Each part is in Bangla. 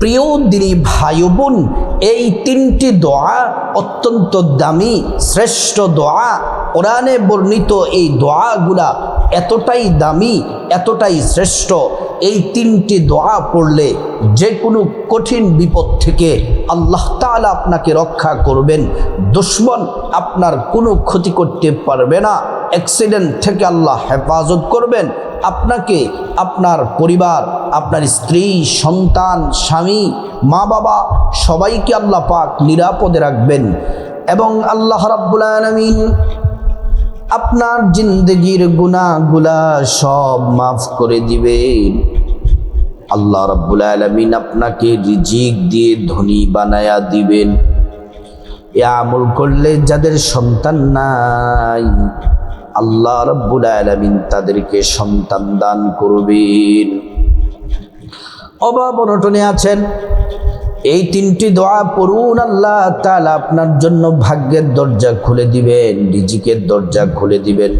প্রিয় দিনী ভাই বোন, এই তিনটি দোয়া অত্যন্ত দামি শ্রেষ্ঠ দোয়া। কোরআনে বর্ণিত এই দোয়াগুলা এতটাই দামি, এতটাই শ্রেষ্ঠ। এই তিনটি দোয়া পড়লে যে কোনো কঠিন বিপদ থেকে আল্লাহ তাআলা আপনাকে রক্ষা করবেন। দুশমন আপনার কোনো ক্ষতি করতে পারবে না। অ্যাক্সিডেন্ট থেকে আল্লাহ হেফাজত করবেন। আপনাকে, আপনার পরিবার, আপনার স্ত্রী, সন্তান, স্বামী, মা বাবা সবাইকে আল্লাহ পাক নিরাপদে রাখবেন। এবং আল্লাহ রাব্বুল আলামিন আপনার জিন্দগির গুনাহগুলা সব মাফ করে দিবেন। আল্লাহ রাব্বুল আলামিন আপনাকে রিজিক দিয়ে ধনী বানায়া দিবেন। এ আমল করলে যাদের সন্তান নাই, আল্লাহ রাব্বুল আলামিন তাদেরকে সন্তান দান করবেন। অভাব অনটনে আছেন, এই তিনটি দোয়া পড়ুন, আল্লাহ তাআলা আপনার জন্য ভাগ্যের দরজা খুলে দিবেন, রিজিকের দরজা খুলে দিবেন।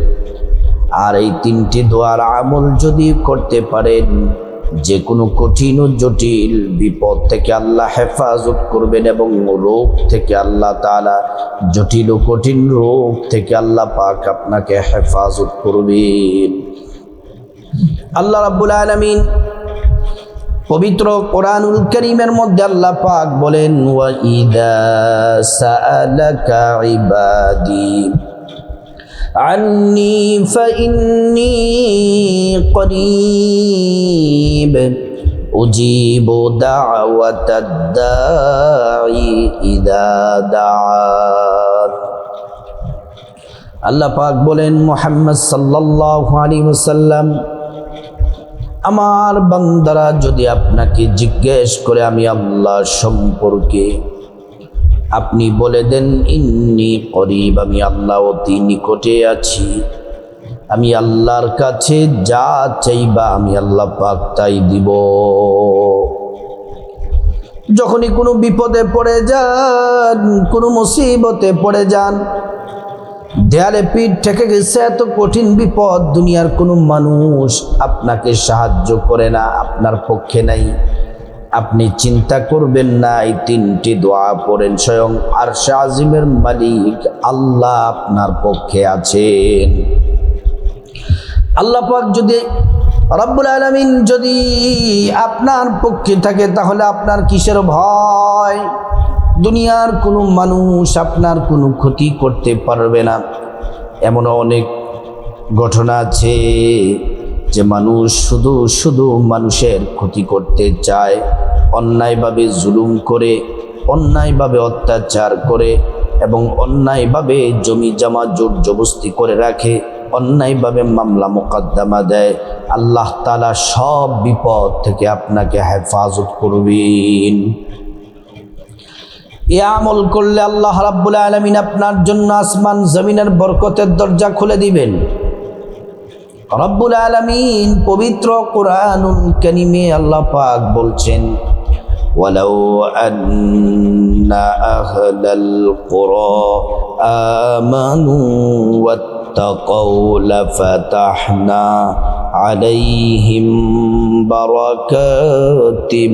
আর এই তিনটি দোয়ার আমল যদি করতে পারেন, যে কোনো কঠিন ও জটিল বিপদ থেকে আল্লাহ হেফাজত করবেন এবং রোগ থেকে আল্লাহ তাআলা, জটিল ও কঠিন রোগ থেকে আল্লাহ পাক আপনাকে হেফাজত করবেন। আল্লাহ রাব্বুল আলামিন পবিত্র কোরআনুল কারীমের মধ্যে আল্লাহ পাক বলেন, ওয়া ইযা সাআলাকা ইবাদি আন্নী ফাইন্নী করিব উজিবু দাওয়াতাদ দাঈ ইযা দাআন। আল্লাহ পাক বলেন, মুহাম্মদ সাল্লাল্লাহু আলাইহি ওয়াসাল্লাম, আমার বান্দারা যদি আপনাকে জিজ্ঞেস করে আমি আল্লাহ সম্পর্কে, আপনি বলে দেন ইন্নী করিব, আমি আল্লাহ অতি নিকটে আছি। আমি আল্লাহর কাছে যা চাইবা আমি আল্লাহ পাক তাই দিব। যখনই কোনো বিপদে পড়ে যান, কোনো মুসিবতে পড়ে যান, দেয়ালে পিঠ ঠেকে গেছে, এত কঠিন বিপদ, দুনিয়ার কোনো মানুষ আপনাকে সাহায্য করে না, আপনার পক্ষে নাই, আপনি চিন্তা করবেন না, এই তিনটি দোয়া পড়েন, স্বয়ং আরশে আজিমের মালিক আল্লাহ আপনার পক্ষে আছেন। আল্লাহ পাক যদি, রব্বুল আলামিন যদি আপনার পক্ষে থাকে, তাহলে আপনার কিসের ভয়? দুনিয়ার কোনো মানুষ আপনার কোনো ক্ষতি করতে পারবে না। এমন অনেক ঘটনা আছে যে মানুষ শুধু শুধু মানুষের ক্ষতি করতে চায়, অন্যায়ভাবে জুলুম করে, অন্যায়ভাবে অত্যাচার করে এবং অন্যায়ভাবে জমি জমা জোর জবরদস্তি করে রাখে, অন্যায়ভাবে মামলা মোকদ্দমা দেয়। আল্লাহ তাআলা সব বিপদ থেকে আপনাকে হেফাজত করবেন। এ আমল করলে আল্লাহ রাব্বুল আলামিন আপনার জন্য আসমান জমিনের বরকতের দরজা খুলে দিবেন। রব্বুল আলামিন পবিত্র কোরআনুল কারীমে আল্লাহ পাক বলছেন, ওয়ালাউ আন্না আহলাল কুরা আমানু ওয়াত্তাকাউ লাফাতাহনা আলাইহিম বারাকাতিম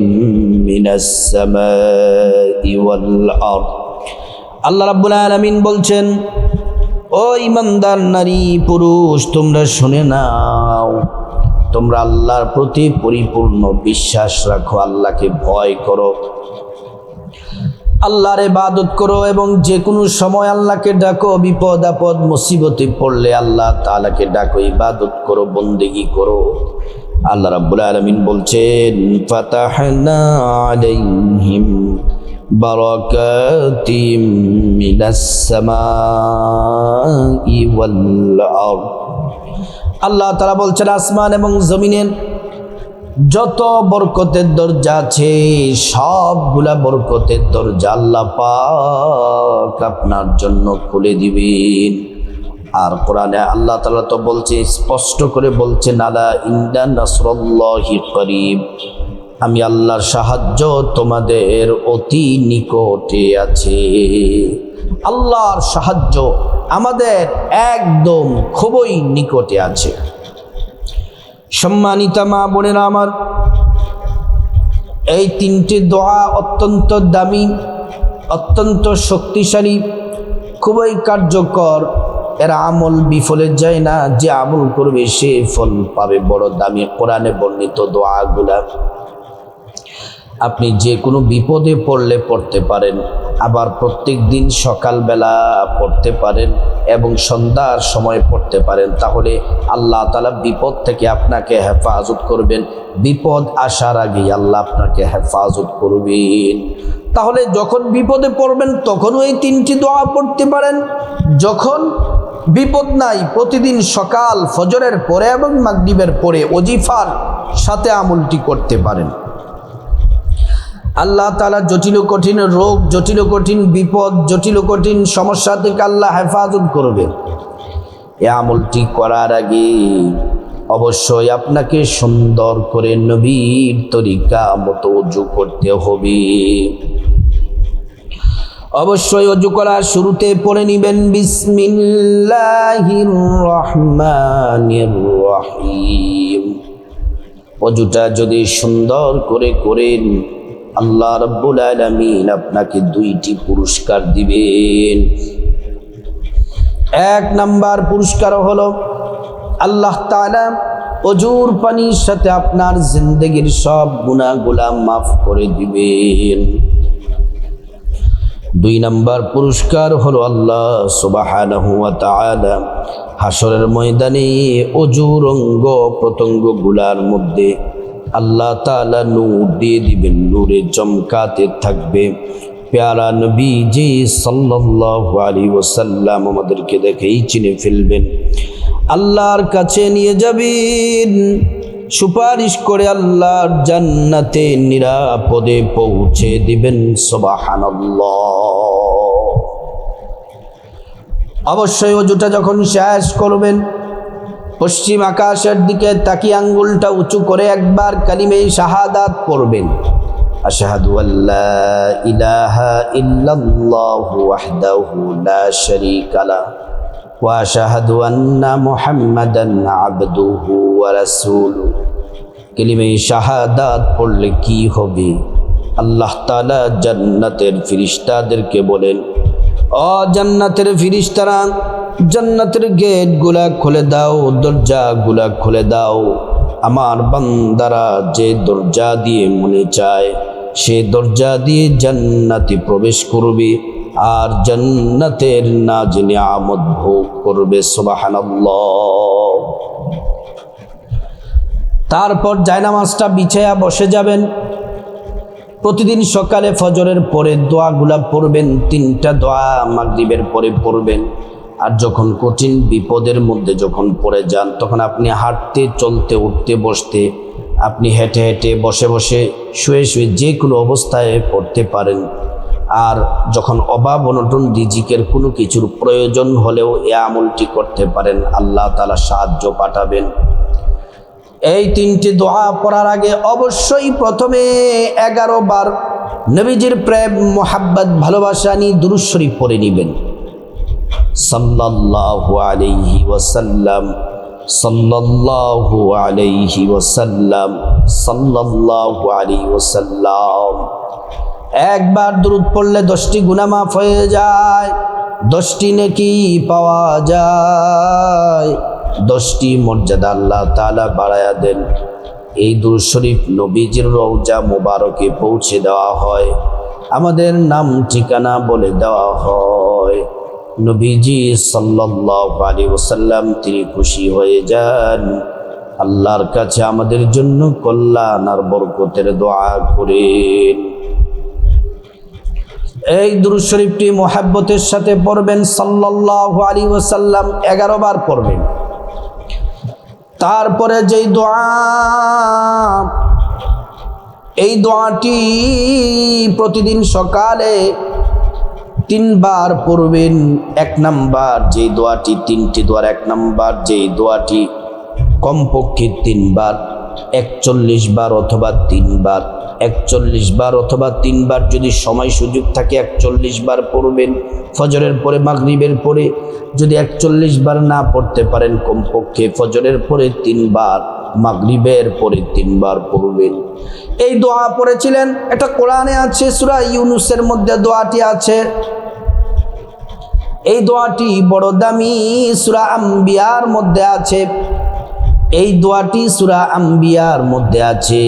মিনাস সামাই ওয়াল আরদ। আল্লাহ রাব্বুল আলামিন বলছেন, ও ইমানদার নারী পুরুষ, তোমরা শুনে নাও, তোমরা আল্লাহর প্রতি পরিপূর্ণ বিশ্বাস রাখো, আল্লাহকে ভয় করো, আল্লাহর ইবাদত করো এবং যে কোনো সময় আল্লাহকে ডাকো। বিপদ আপদ মুসিবতে পড়লে আল্লাহ তাআলাকে ডাকো, ইবাদত করো, বন্দেগী করো। আল্লাহ রাব্বুল আলামিন বলছেন, ফাতাহনা আলাইহিম বারাকাতিম মিনাস সামাই ওয়াল আরদ। আল্লাহ তাআলা বলছেন, আসমান এবং জমিনের যত বরকতের দরজা আছে, সবগুলা বরকতের দরজা আল্লাহ পাক আপনার জন্য খুলে দিবেন। আর কোরআনে আল্লাহ তাআলা তো বলছে, স্পষ্ট করে বলছেন, আলা ইন্না নাসরুল্লাহি করিব, আমি আল্লাহর সাহায্য তোমাদের অতি নিকটে আছে। আল্লাহর সাহায্য আমাদের একদম খুবই নিকটে আছে। সম্মানিতা মা বোনেরা আমার, এই তিনটি দোয়া অত্যন্ত দামি, অত্যন্ত শক্তিশালী, খুবই কার্যকর। এরা আমল বিফলে যায় না, যে আমল করবে সে ফল পাবে। বড় দামি কোরআনে বর্ণিত দোয়াগুলা আপনি যে কোনো বিপদে পড়লে পড়তে পারেন, আবার প্রত্যেক দিন সকালবেলা পড়তে পারেন এবং সন্ধ্যার সময় পড়তে পারেন। তাহলে আল্লাহ তাআলা বিপদ থেকে আপনাকে হেফাজত করবেন। বিপদ আসার আগেই আল্লাহ আপনাকে হেফাজত করবেন। তাহলে যখন বিপদে পড়বেন তখনও এই তিনটি দোয়া পড়তে পারেন। যখন বিপদ নাই, প্রতিদিন সকাল ফজরের পরে এবং মাগরিবের পরে ওজিফার সাথে আমলটি করতে পারেন। আল্লাহ তাআলা জটিল কঠিন রোগ, জটিল কঠিন বিপদ, জটিল কঠিন সমস্যা থেকে আল্লাহ হেফাজত করবে। এই আমলটি করার আগে অবশ্যই আপনাকে সুন্দর করে নবীর তরিকা মতো ওযু করতে হবে। অবশ্যই ওযু করার শুরুতে পড়ে নেবেন বিসমিল্লাহির রহমানির রহিম। ওযুটা যদি সুন্দর করে করেন, আল্লাহ রাব্বুল আলামিন আপনাকে দুইটি পুরস্কার দিবেন। এক নাম্বার পুরস্কার হলো আল্লাহ তাআলা ওযুর পানির সাথে আপনার জিন্দেগির সব গুনাহগুলা মাফ করে দিবেন। দুই নাম্বার পুরস্কার হলো আল্লাহ সুবহানাহু ওয়া তাআলা হাসরের ময়দানে ওযুর অঙ্গ প্রত্যঙ্গগুলার মধ্যে আল্লাহ তাআলা নূর দিয়ে দিবেন, নূরে চমকাতে থাকবে। প্যারা নবীজি সাল্লাল্লাহু আলাইহি ওয়াসাল্লাম আমাদেরকে দেখেই চিনে ফেলবেন, আল্লাহর কাছে নিয়ে যাবেন, সুপারিশ করে আল্লাহর জান্নাতে নিরাপদে পৌঁছে দিবেন। সুবহানাল্লাহ। অবশ্যই ওযুটা যখন শেষ করবেন, পশ্চিম আকাশের দিকে তাকিয়ে আঙ্গুলটা উঁচু করে একবার কালিমে শাহাদাত পড়বেন। আশহাদু আল্লা ইলাহা ইল্লাল্লাহু ওয়াহদাহু লা শারীকা লাহু ওয়া আশহাদু আন্না মুহাম্মাদান আবদুহু ওয়া রাসূলুহু। কালিমে শাহাদাত পড়লে কি হবে? আল্লাহ তাআলা জান্নাতের ফেরেশতাদেরকে বলেন, ও জান্নাতের ফেরেশতারা, জান্নাতের গেটগুলা খুলে দাও, দরজাগুলা খুলে দাও। আমার বান্দারা যে দরজা দিয়ে মনে চায় সে দরজা দিয়ে জান্নাতে প্রবেশ করবে আর জান্নাতের নাজ নিয়ামত ভোগ করবে। সুবহানাল্লাহ। তারপর জায়নামাজটা বিছায়া বসে যাবেন। প্রতিদিন সকালে ফজরের পরে দোয়াগুলা পড়বেন, তিনটা দোয়া মাগরিবের পরে পড়বেন। আর যখন কঠিন বিপদের মধ্যে যখন পড়ে যান, তখন আপনি হাঁটতে, চলতে, উঠতে, বসতে, আপনি হেঁটে হেঁটে, বসে বসে, শুয়ে শুয়ে যে কোনো অবস্থায় পড়তে পারেন। আর যখন অভাব অনটন রিজিকের কোনো কিছুর প্রয়োজন হলেও এ আমলটি করতে পারেন, আল্লাহ তাআলা সাহায্য পাঠাবেন। এই তিনটি দোয়া পড়ার আগে অবশ্যই প্রথমে 11 বার নবীজির প্রেম, মোহাব্বত, ভালোবাসা নিয়ে দুরূদ শরীফ পড়ে নেবেন। সাল্লাল্লাহু আলাইহি ওয়াসাল্লাম, সাল্লাল্লাহু আলাইহি ওয়াসাল্লাম, সাল্লাল্লাহু আলাইহি ওয়াসাল্লাম। একবার দুরূদ পড়লে 10টি গুনাহ মাফ হয়ে যায়, 10টি নেকি পাওয়া যায়, 10টি মর্যাদা আল্লাহ তাআলা বাড়ায়া দেন। এই দুরূদ শরীফ নবীজির রওজা মুবারকে পৌঁছে দেওয়া হয়, আমাদের নাম ঠিকানা বলে দেওয়া হয়। নবীজি সাল্লাল্লাহু আলাইহি ওয়াসাল্লাম তিনি খুশি হয়ে যান, আল্লাহর কাছে আমাদের জন্য কল্যাণ আর বরকতের দোয়া করেন। এই দুরূদ শরীফটি মুহাব্বতের সাথে পড়বেন, সাল্লাল্লাহু আলাইহি ওয়াসাল্লাম 11 বার পড়বেন। তারপরে যেই দোয়া, এই দোয়াটি প্রতিদিন সকালে 3 বার পড়বেন। 1 নাম্বার যেই দোয়াটি, 3টি দোয়ার 1 নাম্বার যেই দোয়াটি কমপক্ষে 3 বার, 41 বার অথবা 3 বার, 41 বার অথবা 3 বার যদি সময় সুযোগ থাকে 41 বার পড়বেন। ফজরের পরে, মাগরিবের পরে যদি 41 বার না পড়তে পারেন, কমপক্ষে ফজরের পরে 3 বার, মাগরিবের পরে 3 বার পড়বেন। এই দোয়া পড়েছিলেন, এটা কোরআনে আছে, সূরা ইউনূসের মধ্যে দোয়াটি আছে। এই দোয়াটি বড় দামি, সূরা আম্বিয়ার মধ্যে আছে। এই দোয়াটি সূরা আম্বিয়ার মধ্যে আছে।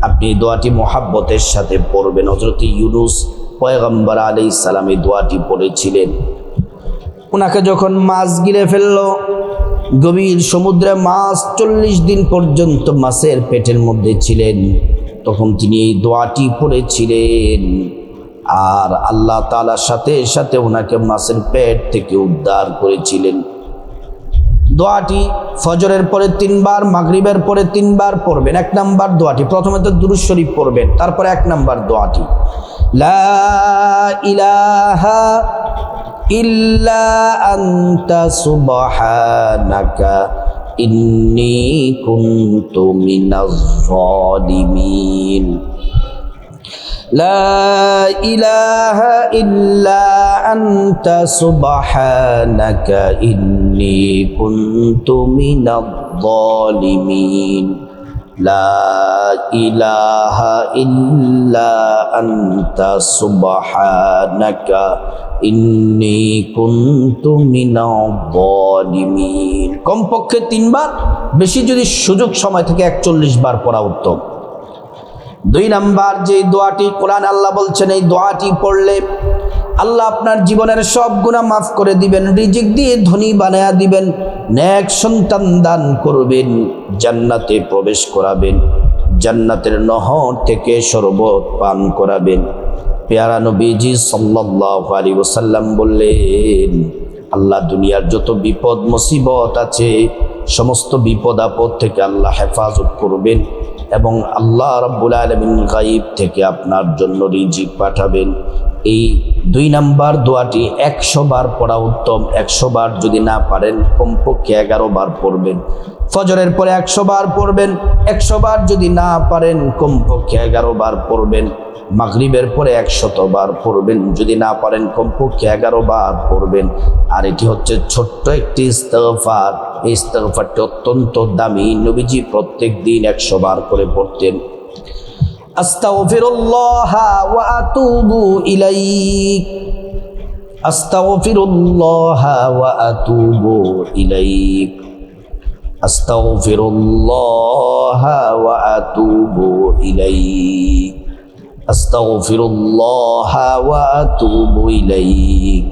আপনি দোয়াটি মোহাব্বতের সাথে পড়বেন। হযরত ইউনূস পয়গম্বর আলাইহিস সালাম এই দোয়াটি পড়েছিলেন। ওনাকে যখন মাছ গিলে ফেললো, গভীর সমুদ্রে মাছ 40 দিন পর্যন্ত মাছের পেটের মধ্যে ছিলেন, তখন তিনি এই দোয়াটি পড়েছিলেন। আর আল্লাহ তাআলার সাথে সাথে ওনাকে মাছের পেট থেকে উদ্ধার করেছিলেন। দোয়াটি ফজরের পরে 3 বার, মাগরিবের পরে 3 বার পড়বেন। 1 নাম্বার দোয়াটি, প্রথমে তো দুরূদ শরীফ পড়বেন, তারপরে 1 নাম্বার দোয়াটি, লা ইলাহা ইল্লা আনতা সুবহানাকা ইন্নী কুনতু মিনাজ জালিমিন। লা ইলাহা ইল্লা আনতা সুবহানাকা ইন্নী কুনতু মিনাজ জালিমিন। লা ইলাহা ইল্লা আনতা সুবহানাকা ইন্নী কুনতু মিনাজ জালিমিন। কমপক্ষে 3 বার, বেশি যদি সুযোগ সময় থেকে 41 বার পড়া উত্তম। 2 নাম্বার যে দোয়াটি, কোরআন আল্লাহ বলছেন এই দোয়াটি পড়লে আল্লাহ আপনার জীবনের সব গুনাহ মাফ করে দিবেন, রিজিক দিয়ে ধনী বানায়া দিবেন, নেক সন্তান দান করবেন, জান্নাতে প্রবেশ করাবেন, জান্নাতের নহর থেকে শরবত পান করাবেন। পেয়ারা নবীজি সাল্লাল্লাহু আলাইহি ওয়াসাল্লাম বললেন, আল্লাহ দুনিয়ার যত বিপদ মুসিবত আছে সমস্ত বিপদ আপদ থেকে আল্লাহ হেফাজত করবেন এবং আল্লাহ রাব্বুল আলামিন গায়ব থেকে আপনার জন্য রিজিক পাঠাবেন। এই 2 নাম্বার দোয়াটি 100 বার পড়া উত্তম। 100 বার যদি না পারেন কমপক্ষে 11 বার পড়বেন। ফজরের পরে 100 বার পড়বেন। 100 বার যদি না পারেন কমপক্ষে 11 বার পড়বেন। মাগরিবের পরে 100 বার পড়বেন, যদি না পারেন কমপক্ষে 11 বার পড়বেন। আর এটি হচ্ছে ছোট্ট একটি ইস্তিগফার। এই ইস্তিগফারটি অত্যন্ত দামি, নবীজি প্রত্যেক দিন 100 বার করে পড়তেন। আস্তাগফিরুল্লাহ ওয়া আতুবু ইলাইক, আস্তাগফিরুল্লাহ ওয়া আতুবু ইলাইক, আস্তাগফিরুল্লাহ ওয়া আতুবু ইলাইক, আস্তাগফিরুল্লাহ ওয়া আতুবু ইলাইক।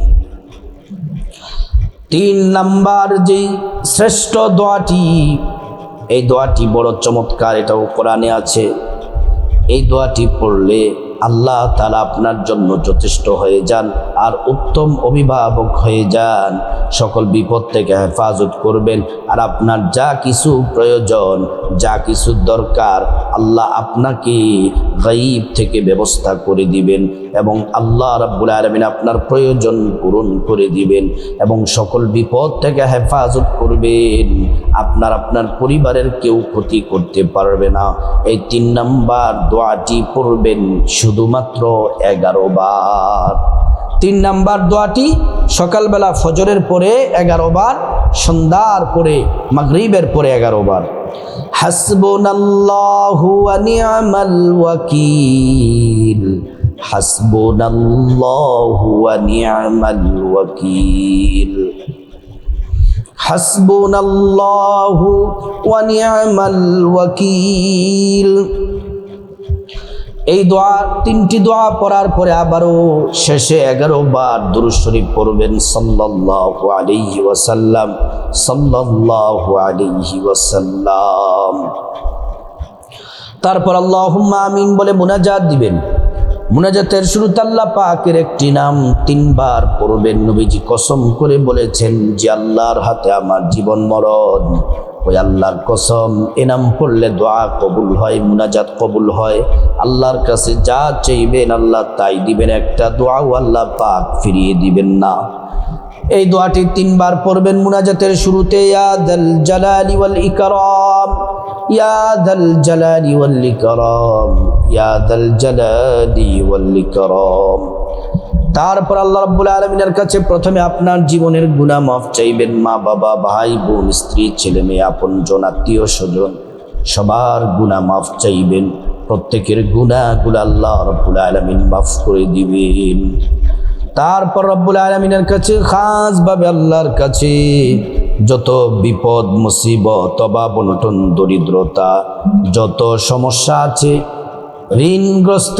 3 নাম্বার যে শ্রেষ্ঠ দোয়াটি, এই দোয়াটি বড় চমৎকার, এটাও কোরআনে আছে। এই দোয়াটি পড়লে আল্লাহ তাআলা আপনার জন্য যথেষ্ট হয়ে যান আর উত্তম অভিভাবক হয়ে যান, সকল বিপদ থেকে হেফাজত করবেন। আর আপনার যা কিছু প্রয়োজন, যা কিছু দরকার আল্লাহ আপনাকে গায়ব থেকে ব্যবস্থা করে দিবেন এবং আল্লাহ রাব্বুল আলামিন আপনার প্রয়োজন পূরণ করে দিবেন এবং সকল বিপদ থেকে হেফাজত করবেন। আপনার পরিবারের কেউ ক্ষতি করতে পারবে না। এই 3 নাম্বার দোয়াটি পড়বেন শুধুমাত্র 11 বার। 3 নাম্বার দোয়াটি সকালবেলা ফজরের পরে 11 বার, সন্ধ্যার পরে মাগরিবের পরে 11 বার। হাসবুনাল্লাহু ওয়া নি'মাল ওয়াকিল, হাসবুনাল্লাহু ওয়া নি'মাল ওয়াকিল, হাসবুনাল্লাহু ওয়া নি'মাল ওয়াকিল। এই দোয়া 3টি দোয়া পড়ার পরে আবারও শেষে 11 বার দুরূদ শরীফ পড়বেন সাল্লাল্লাহু আলাইহি ওয়াসাল্লাম, সাল্লাল্লাহু আলাইহি ওয়াসাল্লাম। তারপর আল্লাহুম্মা আমিন বলে মুনাজাত দিবেন। মুনাজাতের শুরুতে আল্লাহ পাকের একটি নাম 3 বার পড়বেন। নবীজি কসম করে বলেছেন যে আল্লাহর হাতে আমার জীবন মরণ। ওই আল্লাহর কসম, এ নাম পড়লে দোয়া কবুল হয়, মুনাজাত কবুল হয়। আল্লাহর কাছে যা চাইবেন আল্লাহ তাই দিবেন, একটা দোয়াও আল্লাহ পাক ফিরিয়ে দিবেন না। এই দোয়াটি 3 বার পড়বেন মুনাজাতের শুরুতে, ইয়া দাল জালালি ওয়াল ইকরাম, ইয়া দাল জালালি ওয়াল ইকরাম, ইয়া দাল জালালি ওয়াল ইকরাম। তারপর আল্লাহ রাব্বুল আলামিনের কাছে প্রথমে আপনার জীবনের গুনাহ মাফ চাইবেন। মা বাবা, ভাই বোন, স্ত্রী, ছেলে মেয়ে, আপনজন, আত্মীয় স্বজন সবার গুনাহ মাফ চাইবেন। প্রত্যেকের গুনাহগুলো আল্লাহ রাব্বুল আলামিন মাফ করে দিবেন। তারপর রব্বুল আলামিনের কাছে খাসভাবে আল্লাহর কাছে যত বিপদ মুসিবত অভাব অনটন দরিদ্রতা যত সমস্যা আছে, ঋণগ্রস্ত,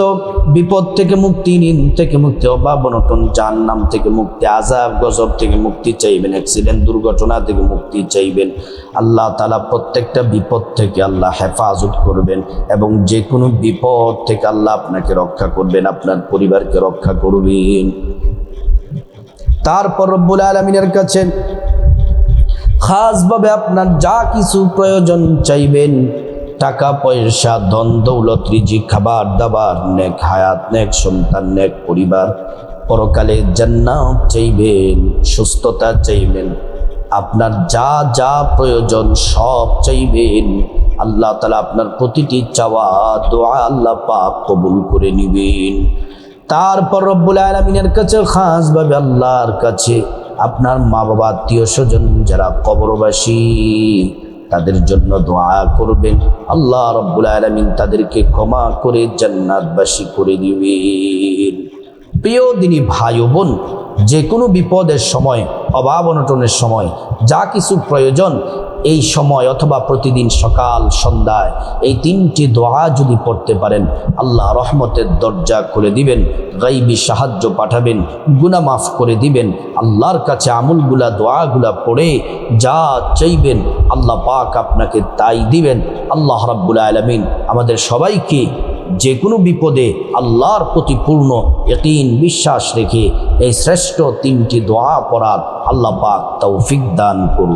বিপদ থেকে মুক্তি, ঋণ থেকে মুক্তি, অভাব অনটন, জাহান্নাম থেকে মুক্তি, আযাব গজব থেকে মুক্তি চাইবেন, অ্যাক্সিডেন্ট দুর্ঘটনা থেকে মুক্তি চাইবেন। আল্লাহ তাআলা প্রত্যেকটা বিপদ থেকে আল্লাহ হেফাজত করবেন এবং যে কোনো বিপদ থেকে আল্লাহ আপনাকে রক্ষা করবেন, আপনার পরিবারকে রক্ষা করবেন। তারপর রব্বুল আলামিনের কাছে খাসভাবে আপনার যা কিছু প্রয়োজন চাইবেন, টাকা পয়সা, ধন দৌলত, রিজিক, খাবার দাবার, নেক হায়াত, নেক সন্তান, নেক পরিবার, পরকালে জান্নাত চাইবেন, সুস্থতা চাইবেন, আপনার যা যা প্রয়োজন সব চাইবেন। আল্লাহ তাআলা আপনার প্রতিটি চাওয়া দোয়া আল্লাহ পাক কবুল করে নিবেন। তারপর রব্বুল আলামিনের কাছে খাসভাবে আল্লাহর কাছে আপনার মা বাবা, আত্মীয় স্বজন যারা কবরবাসী তাদের জন্য দোয়া করবেন। আল্লাহ রাব্বুল আলামিন তাদেরকে ক্ষমা করে জান্নাতবাসী করে দিবেন। প্রিয় দিনী ভাই ও বোন, যে কোনো বিপদের সময়, অভাব অনটনের সময় যা কিছু প্রয়োজন এই সময় অথবা প্রতিদিন সকাল সন্ধ্যায় এই তিনটি দোয়া যদি পড়তে পারেন, আল্লাহ রহমতের দরজা খুলে দিবেন, গাইবি সাহায্য পাঠাবেন, গুনাহ মাফ করে দিবেন। আল্লাহর কাছে আমলগুলা দোয়াগুলা পড়ে যা চাইবেন আল্লাহ পাক আপনাকে তাই দিবেন। আল্লাহ রাব্বুল আলামিন আমাদের সবাইকে যে কোনো বিপদে আল্লাহর প্রতি পূর্ণ ইয়াকিন বিশ্বাস রেখে এই শ্রেষ্ঠ তিনটি দোয়া পড়ার আল্লাহ পাক তৌফিক দান করুন।